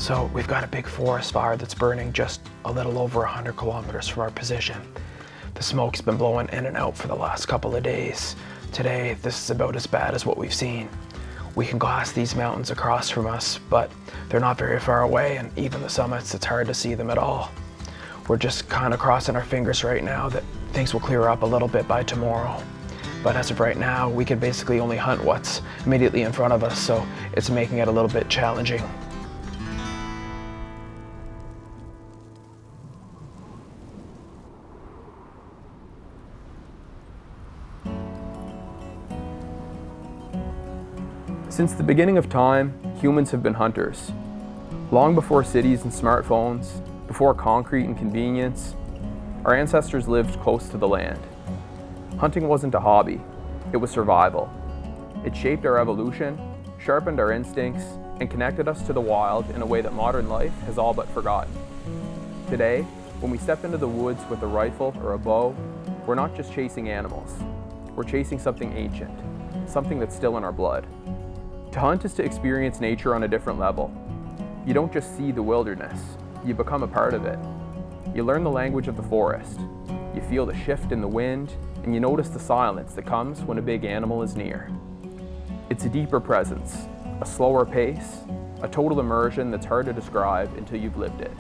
So we've got a big forest fire that's burning just a little over 100 kilometers from our position. The smoke's been blowing in and out for the last couple of days. Today, this is about as bad as what we've seen. We can glass these mountains across from us, but they're not very far away, and even the summits, it's hard to see them at all. We're just kind of crossing our fingers right now that things will clear up a little bit by tomorrow. But as of right now, we can basically only hunt what's immediately in front of us, so it's making it a little bit challenging. Since the beginning of time, humans have been hunters. Long before cities and smartphones, before concrete and convenience, our ancestors lived close to the land. Hunting wasn't a hobby, it was survival. It shaped our evolution, sharpened our instincts, and connected us to the wild in a way that modern life has all but forgotten. Today, when we step into the woods with a rifle or a bow, we're not just chasing animals. We're chasing something ancient, something that's still in our blood. To hunt is to experience nature on a different level. You don't just see the wilderness, you become a part of it. You learn the language of the forest. You feel the shift in the wind, and you notice the silence that comes when a big animal is near. It's a deeper presence, a slower pace, a total immersion that's hard to describe until you've lived it.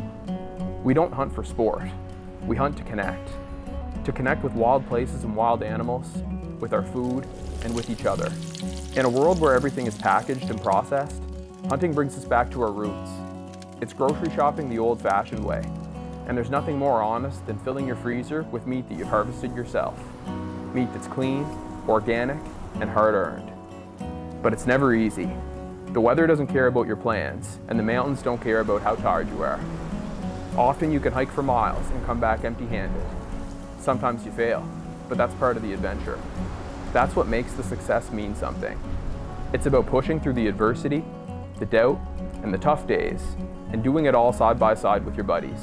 We don't hunt for sport. We hunt to connect. To connect with wild places and wild animals, with our food, and with each other. In a world where everything is packaged and processed, hunting brings us back to our roots. It's grocery shopping the old-fashioned way, and there's nothing more honest than filling your freezer with meat that you've harvested yourself. Meat that's clean, organic, and hard-earned. But it's never easy. The weather doesn't care about your plans, and the mountains don't care about how tired you are. Often you can hike for miles and come back empty-handed. Sometimes you fail, but that's part of the adventure. That's what makes the success mean something. It's about pushing through the adversity, the doubt, and the tough days, and doing it all side by side with your buddies.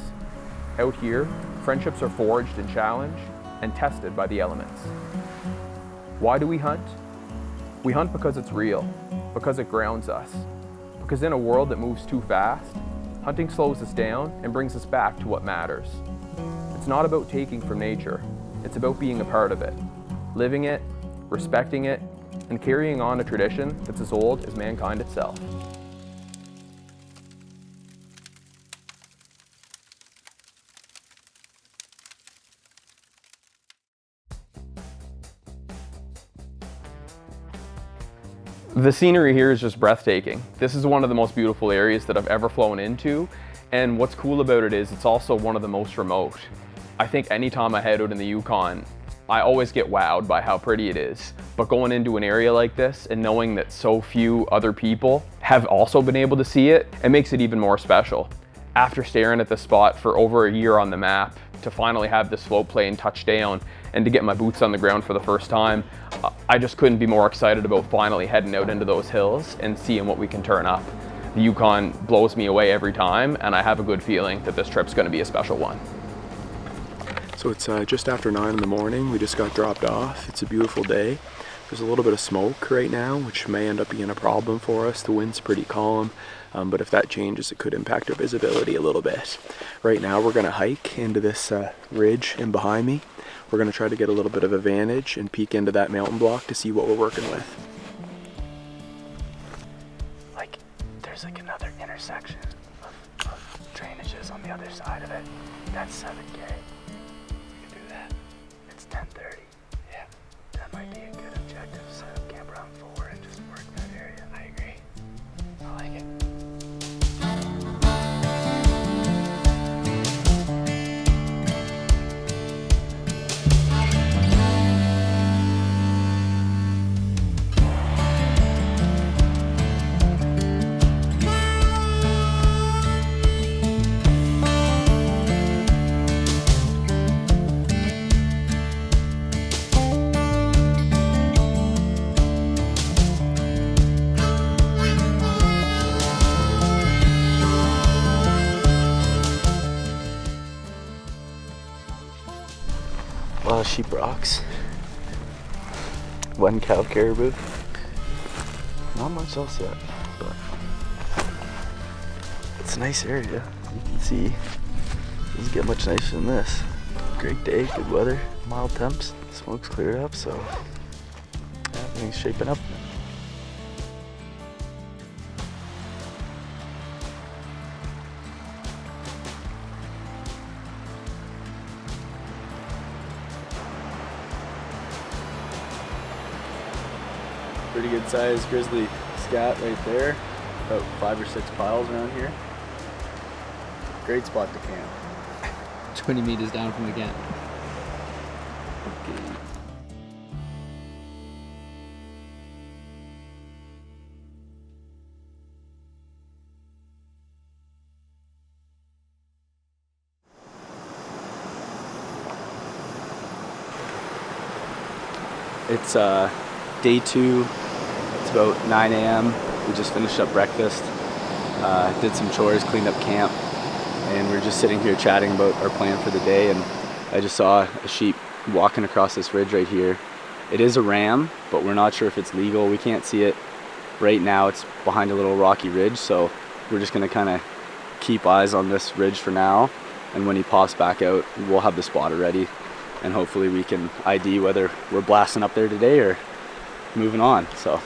Out here, friendships are forged and challenged and tested by the elements. Why do we hunt? We hunt because it's real, because it grounds us, because in a world that moves too fast, hunting slows us down and brings us back to what matters. It's not about taking from nature, it's about being a part of it, living it, respecting it, and carrying on a tradition that's as old as mankind itself. The scenery here is just breathtaking. This is one of the most beautiful areas that I've ever flown into, and what's cool about it is it's also one of the most remote. I think anytime I head out in the Yukon, I always get wowed by how pretty it is. But going into an area like this and knowing that so few other people have also been able to see it, it makes it even more special. After staring at this spot for over a year on the map, to finally have this float plane touch down and to get my boots on the ground for the first time, I just couldn't be more excited about finally heading out into those hills and seeing what we can turn up. The Yukon blows me away every time, and I have a good feeling that this trip's gonna be a special one. So it's just after 9 in the morning. We just got dropped off. It's a beautiful day. There's a little bit of smoke right now, which may end up being a problem for us. The wind's pretty calm, but if that changes, it could impact our visibility a little bit. Right now, we're gonna hike into this ridge in behind me. We're gonna try to get a little bit of a vantage and peek into that mountain block to see what we're working with. Like, there's like another intersection of drainages on the other side of it. That's 7K. We can do that. It's 10:30. Yeah. That might be a good objective. Set up camp around 4 and just work that area. I agree. I like it. A lot of sheep rocks. 1 cow caribou. Not much else yet, but It's a nice area. You can see, doesn't get much nicer than this. Great day, good weather, mild temps. Smoke's cleared up, so yeah, everything's shaping up. Pretty good sized grizzly scat right there. About 5 or 6 piles around here. Great spot to camp. 20 meters down from the camp. It's day 2. It's about 9 a.m. We just finished up breakfast, did some chores, cleaned up camp, and we're just sitting here chatting about our plan for the day. And I just saw a sheep walking across this ridge right here. It is a ram, but we're not sure if it's legal. We can't see it right now. It's behind a little rocky ridge, so we're just gonna kind of keep eyes on this ridge for now. And when he pops back out, we'll have the spotter ready, and hopefully we can ID whether we're blasting up there today or moving on. So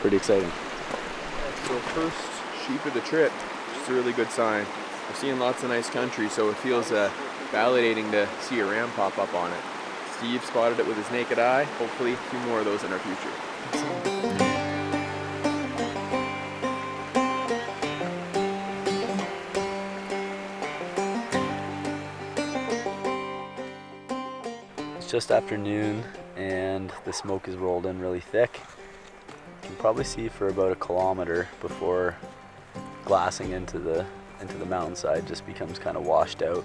pretty exciting. So first sheep of the trip, which is a really good sign. We're seeing lots of nice country, so it feels validating to see a ram pop up on it. Steve spotted it with his naked eye. Hopefully a few more of those in our future. It's just after noon and the smoke is rolled in really thick. You can probably see for about a kilometer before glassing into the mountainside just becomes kind of washed out.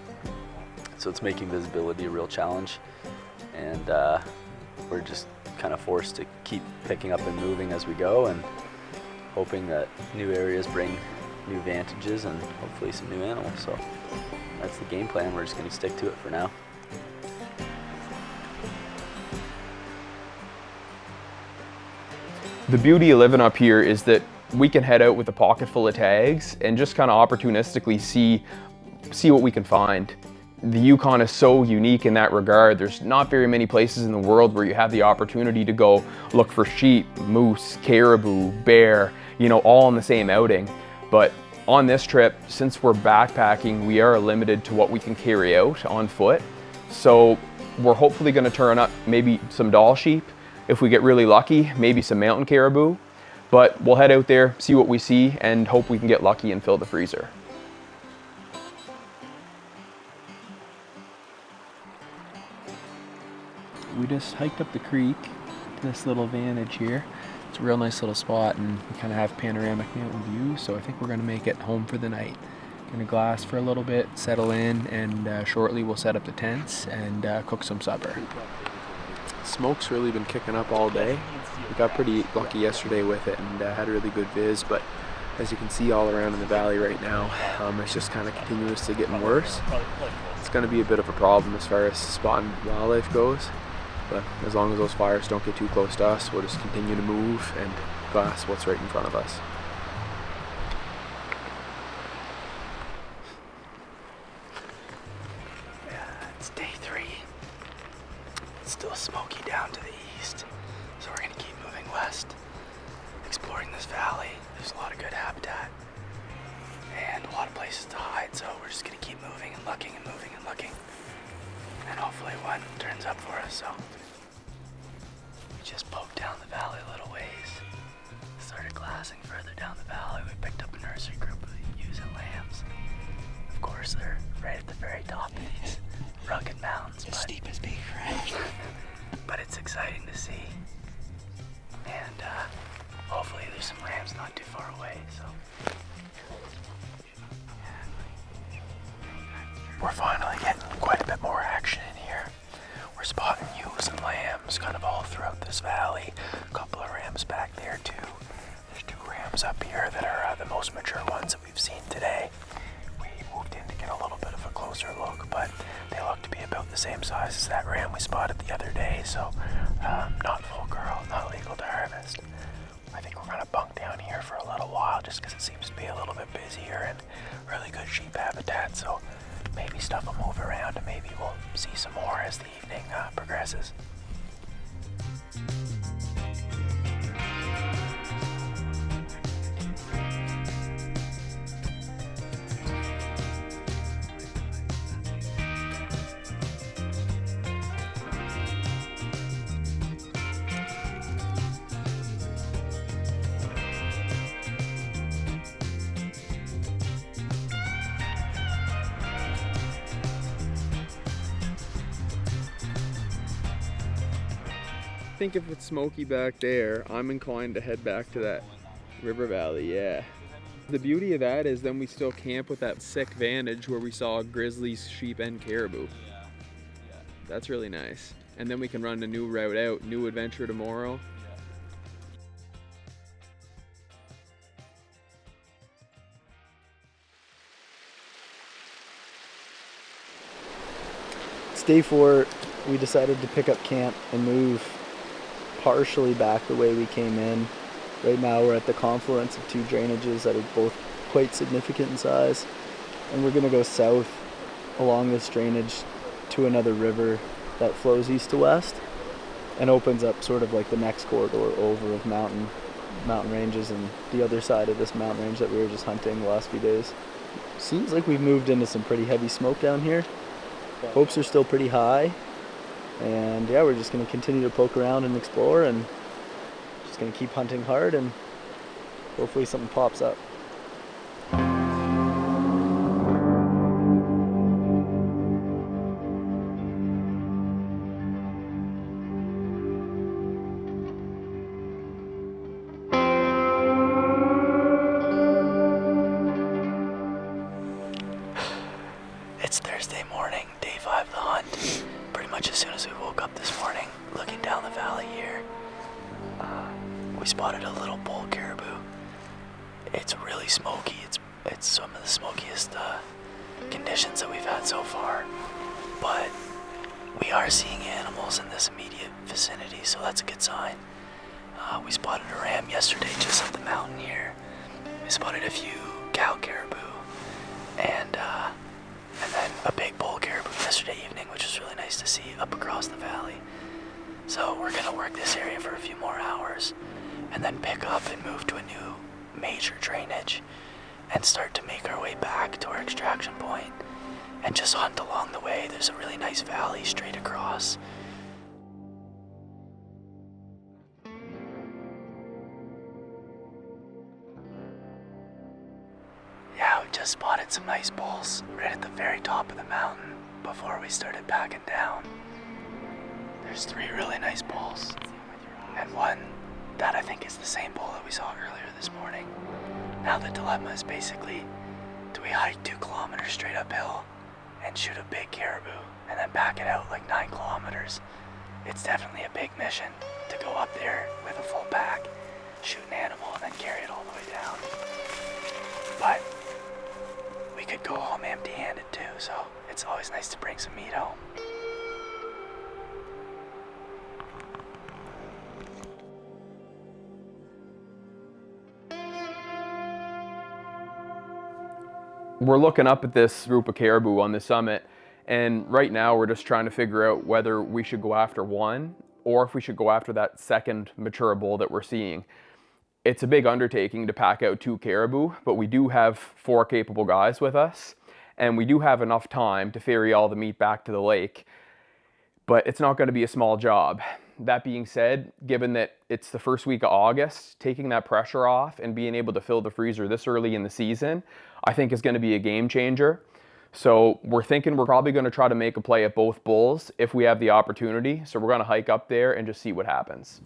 So it's making visibility a real challenge, and we're just kind of forced to keep picking up and moving as we go, and hoping that new areas bring new vantages and hopefully some new animals. So that's the game plan. We're just going to stick to it for now. The beauty of living up here is that we can head out with a pocket full of tags and just kind of opportunistically see what we can find. The Yukon is so unique in that regard. There's not very many places in the world where you have the opportunity to go look for sheep, moose, caribou, bear, all in the same outing. But on this trip, since we're backpacking, we are limited to what we can carry out on foot. So we're hopefully going to turn up maybe some Dall sheep. If we get really lucky, maybe some mountain caribou. But we'll head out there, see what we see, and hope we can get lucky and fill the freezer. We just hiked up the creek to this little vantage here. It's a real nice little spot, and we kind of have panoramic mountain view, so I think we're going to make it home for the night. Going to glass for a little bit, settle in, and shortly we'll set up the tents and cook some supper. Smoke's really been kicking up all day. We got pretty lucky yesterday with it and had a really good viz, but as you can see all around in the valley right now, it's just kind of continuously getting worse. It's going to be a bit of a problem as far as spotting wildlife goes, but as long as those fires don't get too close to us, we'll just continue to move and glass what's right in front of us. It's day 3. It's still smoky down to the east, so we're going to keep moving west, exploring this valley. There's a lot of good habitat and a lot of places to hide, so we're just going to keep moving and looking and moving and looking, and hopefully one turns up for us. So we just poked down the valley a little ways, started glassing further down the valley. We picked up a nursery group of ewes and lambs. Of course, they're right at the very top of these rugged mountains, but steep as beef, right? But it's exciting to see, and hopefully there's some lambs not too far away. So we're finally getting quite a bit more action in here. We're spotting ewes and lambs kind of all throughout this valley. A couple of rams back there too. There's 2 rams up here that are the most mature ones that we've seen today. We moved in to get a little bit of a closer look, but they look to be about the same size as that ram we spotted the other day, so not full grown, not legal to harvest. I think we're gonna bunk down here for a little little while just because it seems to be a little bit busier and really good sheep habitat. So maybe stuff will move around and maybe we'll see some more as the evening progresses. I think if it's smoky back there, I'm inclined to head back to that river valley, yeah. The beauty of that is then we still camp with that sick vantage where we saw grizzlies, sheep, and caribou. That's really nice. And then we can run a new route out, new adventure tomorrow. It's day 4. We decided to pick up camp and move partially back the way we came in. Right now we're at the confluence of 2 drainages that are both quite significant in size, and we're going to go south along this drainage to another river that flows east to west and opens up sort of like the next corridor over of mountain ranges and the other side of this mountain range that we were just hunting the last few days. Seems like we've moved into some pretty heavy smoke down here. Hopes are still pretty high. And yeah, we're just going to continue to poke around and explore and just going to keep hunting hard and hopefully something pops up. It's Thursday morning, day 5 of the hunt. Pretty much as soon as we woke up this morning, looking down the valley here, we spotted a little bull caribou. It's really smoky. It's some of the smokiest conditions that we've had so far. But we are seeing animals in this immediate vicinity, so that's a good sign. We spotted a ram yesterday just up the mountain here. We spotted a few cow caribou and then a big bull caribou yesterday evening, which was really nice to see up across the valley. So we're gonna work this area for a few more hours and then pick up and move to a new major drainage and start to make our way back to our extraction point and just hunt along the way. There's a really nice valley straight across. Yeah, we just spotted some nice bulls right at the very top of the mountain before we started packing down. There's 3 really nice bulls and one that I think is the same bull that we saw earlier this morning. Now the dilemma is basically, do we hike 2 kilometers straight uphill and shoot a big caribou and then pack it out like 9 kilometers? It's definitely a big mission to go up there with a full pack, shoot an animal and then carry it all the way down. But we could go home empty-handed too, so it's always nice to bring some meat home. We're looking up at this group of caribou on the summit, and right now we're just trying to figure out whether we should go after one or if we should go after that second mature bull that we're seeing. It's a big undertaking to pack out 2 caribou, but we do have 4 capable guys with us, and we do have enough time to ferry all the meat back to the lake, but it's not going to be a small job. That being said, given that it's the first week of August, taking that pressure off and being able to fill the freezer this early in the season, I think is going to be a game changer. So we're thinking we're probably going to try to make a play at both bulls if we have the opportunity. So we're going to hike up there and just see what happens.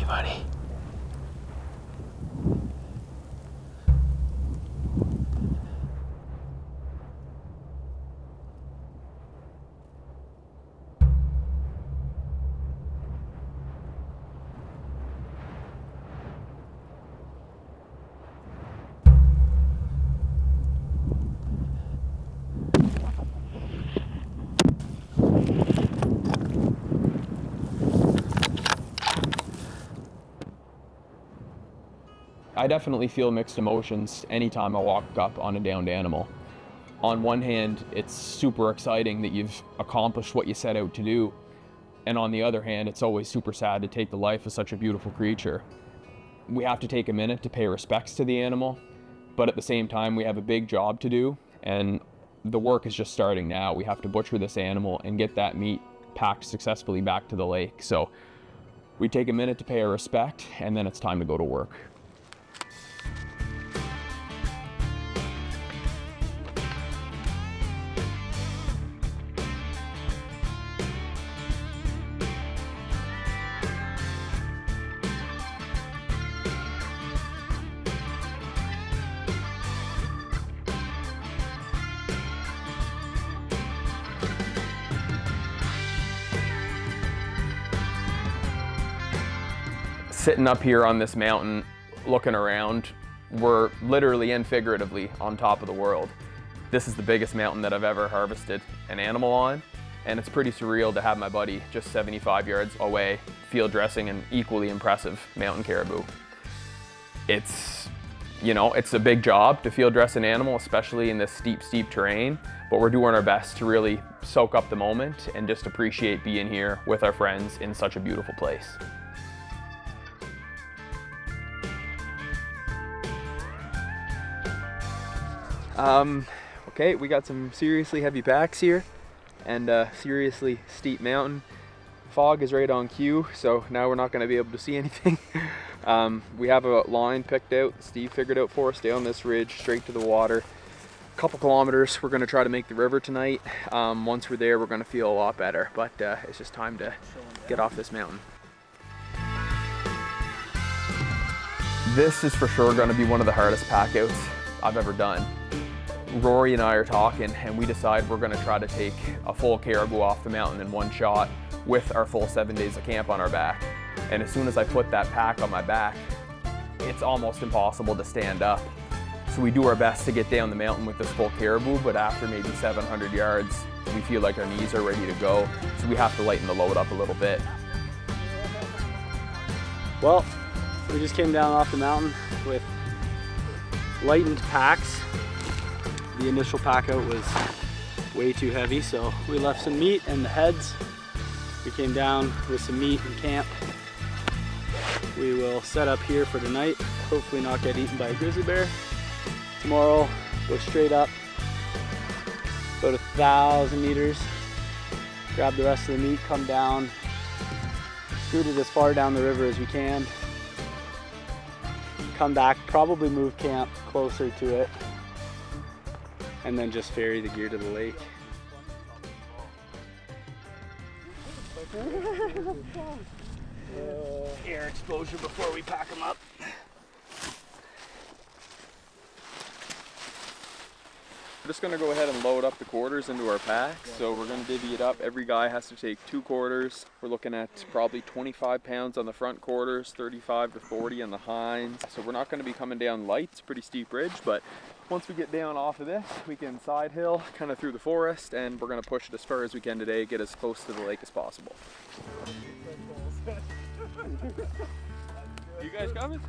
you, buddy. I definitely feel mixed emotions anytime I walk up on a downed animal. On one hand, it's super exciting that you've accomplished what you set out to do. And on the other hand, it's always super sad to take the life of such a beautiful creature. We have to take a minute to pay respects to the animal, but at the same time, we have a big job to do, and the work is just starting now. We have to butcher this animal and get that meat packed successfully back to the lake. So we take a minute to pay our respect, and then it's time to go to work. Sitting up here on this mountain, looking around, we're literally and figuratively on top of the world. This is the biggest mountain that I've ever harvested an animal on, and it's pretty surreal to have my buddy just 75 yards away field dressing an equally impressive mountain caribou. It's, you know, it's a big job to field dress an animal, especially in this steep terrain, but we're doing our best to really soak up the moment and just appreciate being here with our friends in such a beautiful place. Okay, we got some seriously heavy packs here and a seriously steep mountain. Fog is right on cue, so now we're not going to be able to see anything. We have a line picked out, Steve figured out for us, down this ridge, straight to the water. A couple kilometers, we're going to try to make the river tonight. Once we're there, we're going to feel a lot better, but it's just time to get off this mountain. This is for sure going to be one of the hardest packouts I've ever done. Rory and I are talking, and we decide we're going to try to take a full caribou off the mountain in one shot with our full 7 days of camp on our back. And as soon as I put that pack on my back, it's almost impossible to stand up. So we do our best to get down the mountain with this full caribou, but after maybe 700 yards, we feel like our knees are ready to go. So we have to lighten the load up a little bit. Well, we just came down off the mountain with lightened packs. The initial pack out was way too heavy, so we left some meat and the heads. We came down with some meat in camp. We will set up here for tonight, hopefully not get eaten by a grizzly bear. Tomorrow, go straight up about 1,000 meters, grab the rest of the meat, come down, scoot it as far down the river as we can, come back, probably move camp closer to it, and then just ferry the gear to the lake. Air exposure before we pack them up. We're just gonna go ahead and load up the quarters into our packs. So we're gonna divvy it up. Every guy has to take 2 quarters. We're looking at probably 25 pounds on the front quarters, 35 to 40 on the hinds. So we're not gonna be coming down light. It's a pretty steep ridge, but once we get down off of this, we can side hill kind of through the forest, and we're gonna push it as far as we can today, get as close to the lake as possible. You guys coming?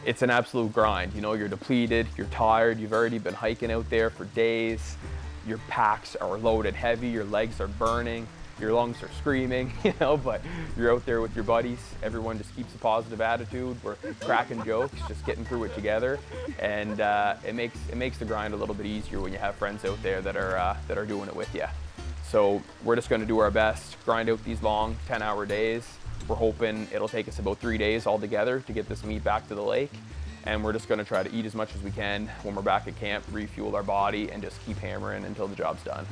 It's an absolute grind. You know, you're depleted, you're tired, you've already been hiking out there for days, your packs are loaded heavy, your legs are burning, your lungs are screaming, you know, but you're out there with your buddies. Everyone just keeps a positive attitude. We're cracking jokes, just getting through it together, and it makes the grind a little bit easier when you have friends out there that are doing it with you. So we're just going to do our best, grind out these long 10-hour days. We're hoping it'll take us about 3 days altogether to get this meat back to the lake, and we're just gonna try to eat as much as we can when we're back at camp, refuel our body, and just keep hammering until the job's done.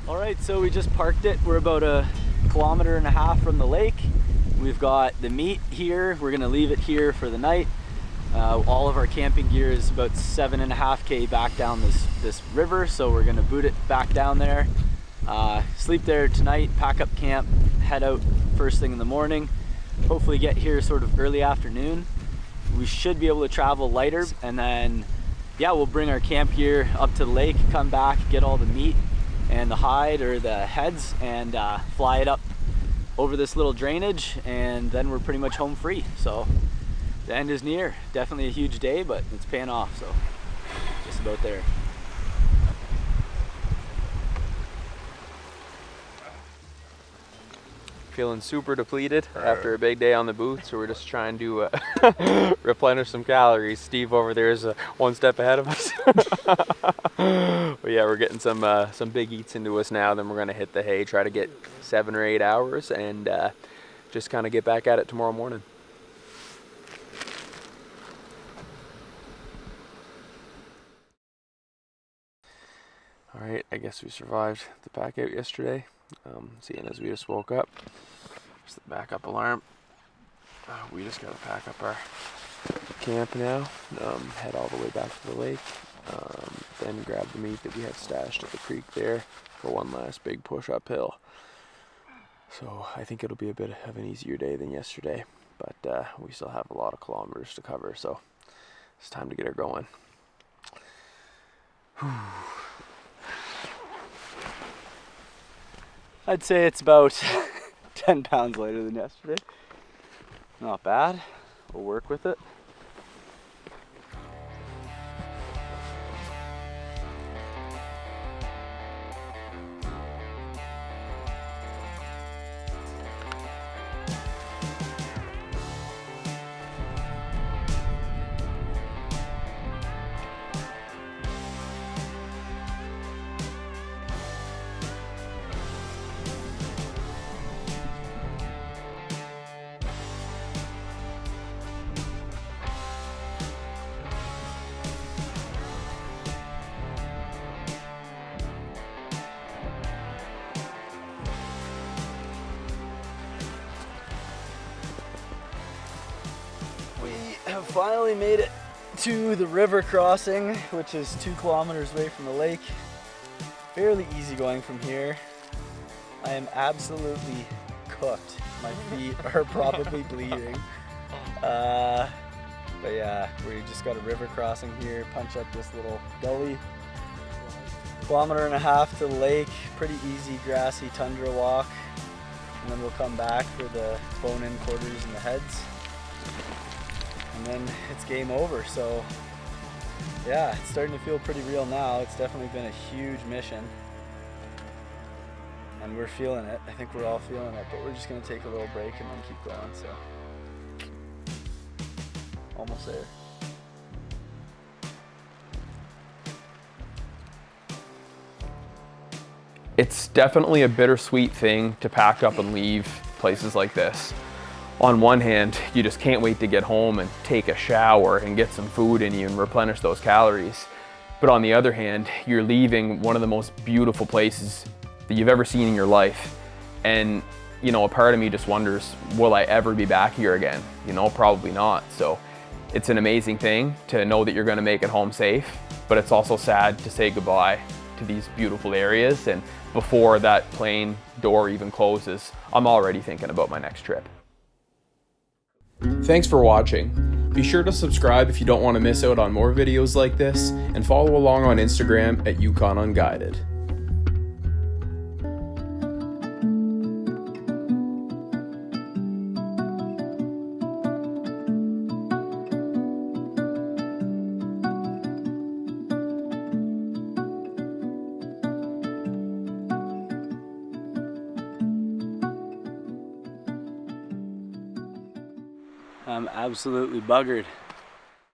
All right, so we just parked it. We're about 1.5 kilometers from the lake. We've got the meat here. We're gonna leave it here for the night. All of our camping gear is about 7.5 km back down this river, so we're gonna boot it back down there. Sleep there tonight, pack up camp, head out first thing in the morning. Hopefully get here sort of early afternoon. We should be able to travel lighter, and then yeah, we'll bring our camp gear up to the lake, come back, get all the meat and the hide or the heads, and fly it up over this little drainage, and then we're pretty much home free. So the end is near. Definitely a huge day, but it's paying off, so just about there. Feeling super depleted after a big day on the boot, so we're just trying to replenish some calories. Steve over there is one step ahead of us. But yeah, we're getting some big eats into us now. Then we're gonna hit the hay, try to get 7 or 8 hours, and just kind of get back at it tomorrow morning. All right, I guess we survived the pack out yesterday. Seeing as we just woke up, there's the backup alarm. We just gotta pack up our camp now, head all the way back to the lake, then grab the meat that we have stashed at the creek there for one last big push uphill. So I think it'll be a bit of an easier day than yesterday, but we still have a lot of kilometers to cover, so it's time to get her going. I'd say it's about 10 pounds lighter than yesterday. Not bad. We'll work with it. Finally made it to the river crossing, which is 2 kilometers away from the lake. Fairly easy going from here. I am absolutely cooked. My feet are probably bleeding. But yeah, we just got a river crossing here, punch up this little gully. 1.5 kilometers to the lake, pretty easy grassy tundra walk. And then we'll come back for the bone-in quarters and the heads. And then it's game over. So yeah, it's starting to feel pretty real now. It's definitely been a huge mission, and we're feeling it. I think we're all feeling it, but we're just gonna take a little break and then keep going. So almost there. It's definitely a bittersweet thing to pack up and leave places like this. On one hand, you just can't wait to get home and take a shower and get some food in you and replenish those calories. But on the other hand, you're leaving one of the most beautiful places that you've ever seen in your life. And, you know, a part of me just wonders, will I ever be back here again? You know, probably not. So it's an amazing thing to know that you're gonna make it home safe, but it's also sad to say goodbye to these beautiful areas. And before that plane door even closes, I'm already thinking about my next trip. Thanks for watching. Be sure to subscribe if you don't want to miss out on more videos like this, and follow along on Instagram at Yukon Unguided. I'm absolutely buggered.